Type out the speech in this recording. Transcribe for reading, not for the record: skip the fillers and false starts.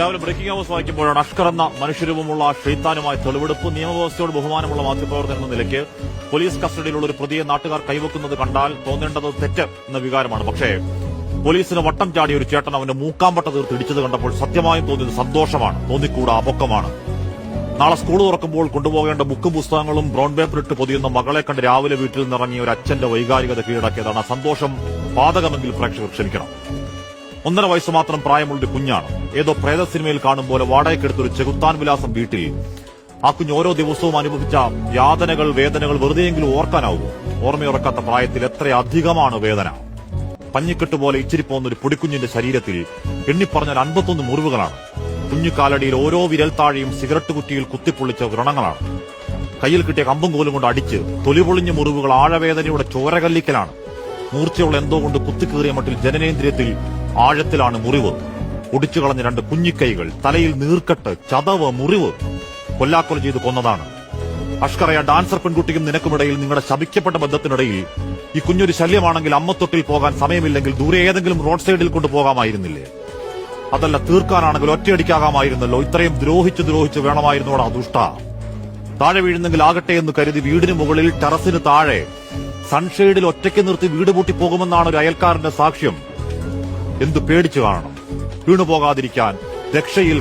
രാവിലെ breaking house വായിക്കുമ്പോഴാണ് Ashkar എന്ന മനുഷ്യരൂപമുള്ള ഷെയ്ത്താനുമായി തെളിവെടുപ്പ്. നിയമവ്യവസ്ഥയോട് ബഹുമാനമുള്ള മാധ്യമപ്രവർത്തകൻ എന്ന നിലയ്ക്ക് പോലീസ് കസ്റ്റഡിയിലുള്ള ഒരു പ്രതിയെ നാട്ടുകാർ കൈവെക്കുന്നത് കണ്ടാൽ തോന്നേണ്ടത് തെറ്റ് എന്ന വികാരമാണ്. പക്ഷേ പോലീസിന് വട്ടം ചാടിയ ഒരു ചേട്ടൻ അവന്റെ മൂക്കാമ്പട്ട തീർത്ത് ഇടിച്ചത് കണ്ടപ്പോൾ സത്യമായും തോന്നിയത് സന്തോഷമാണ്, തോന്നിക്കൂടാ അപൊക്കമാണ്. നാളെ സ്കൂൾ തുറക്കുമ്പോൾ കൊണ്ടുപോകേണ്ട ബുക്കും പുസ്തകങ്ങളും ബ്രൗൺ പേപ്പറിട്ട് പൊതിയുന്ന മകളെ കണ്ട് രാവിലെ വീട്ടിൽ നിന്നിറങ്ങിയ ഒരു അച്ഛന്റെ വൈകാരികത കീഴടക്കിയതാണ്. സന്തോഷം പാതകമെങ്കിൽ പ്രേക്ഷകർ ക്ഷമിക്കണം. 1.5 വയസ്സ് മാത്രം പ്രായമുള്ളൊരു കുഞ്ഞാണ്. ഏതോ പ്രേത സിനിമയിൽ കാണും പോലെ വാടകയ്ക്കെടുത്തൊരു ചെകുത്താൻ വിലാസം വീട്ടിൽ. ആ കുഞ്ഞ് ഓരോ ദിവസവും അനുഭവിച്ച യാതനകൾ, വേദനകൾ വെറുതെയെങ്കിലും ഓർക്കാനാവുമോ? ഓർമ്മയുറക്കാത്ത പ്രായത്തിൽ എത്രയധികമാണ് വേദന. പഞ്ഞിക്കെട്ട് പോലെ ഇച്ചിരിപ്പോന്നൊരു പൊടിക്കുഞ്ഞിന്റെ ശരീരത്തിൽ എണ്ണിപ്പറഞ്ഞാൽ 51 മുറിവുകളാണ്. കുഞ്ഞുകാലടിയിൽ ഓരോ വിരൽത്താഴയും സിഗരറ്റ് കുറ്റിയിൽ കുത്തിപ്പൊള്ളിച്ച വ്രണങ്ങളാണ്. കയ്യിൽ കിട്ടിയ കമ്പും കോലും കൊണ്ട് അടിച്ച് തൊലിപൊളിഞ്ഞ മുറിവുകൾ ആഴവേദനയുടെ ചോരകല്ലിക്കലാണ്. മൂർച്ചയുള്ള എന്തോ കൊണ്ട് കുത്തിക്കേറിയ മട്ടിൽ ജനനേന്ദ്രിയത്തിൽ ആഴത്തിലാണ് മുറിവ്. ഒടിച്ചു കളഞ്ഞ 2 കുഞ്ഞിക്കൈകൾ, തലയിൽ നീർക്കെട്ട്, ചതവ്, മുറിവ്. കൊല്ലാക്കൊല ചെയ്ത് കൊന്നതാണ്. അഷ്കറയ ഡാൻസർ പെൺകുട്ടിക്കും നിനക്കുമിടയിൽ, നിങ്ങളുടെ ശപിക്കപ്പെട്ട ബന്ധത്തിനിടയിൽ ഈ കുഞ്ഞൊരു ശല്യമാണെങ്കിൽ അമ്മത്തൊട്ടിൽ പോകാൻ സമയമില്ലെങ്കിൽ ദൂരെ ഏതെങ്കിലും റോഡ് സൈഡിൽ കൊണ്ടുപോകാമായിരുന്നില്ലേ? അതല്ല, തീർക്കാനാണെങ്കിൽ ഒറ്റയടിക്കാകാമായിരുന്നല്ലോ. ഇത്രയും ദ്രോഹിച്ച് വേണമായിരുന്നോടാ ദുഷ്ട. താഴെ വീഴുന്നെങ്കിൽ ആകട്ടെ എന്ന് കരുതി വീടിന് മുകളിൽ ടെറസിന് താഴെ സൺഷെയ്ഡിൽ ഒറ്റയ്ക്ക് നിർത്തി വീട് പൂട്ടി പോകുമെന്നാണ് ഒരു അയൽക്കാരന്റെ സാക്ഷ്യം. എന്തു പേടിച്ചു കാണണം. വീണുപോകാതിരിക്കാൻ രക്ഷയിൽ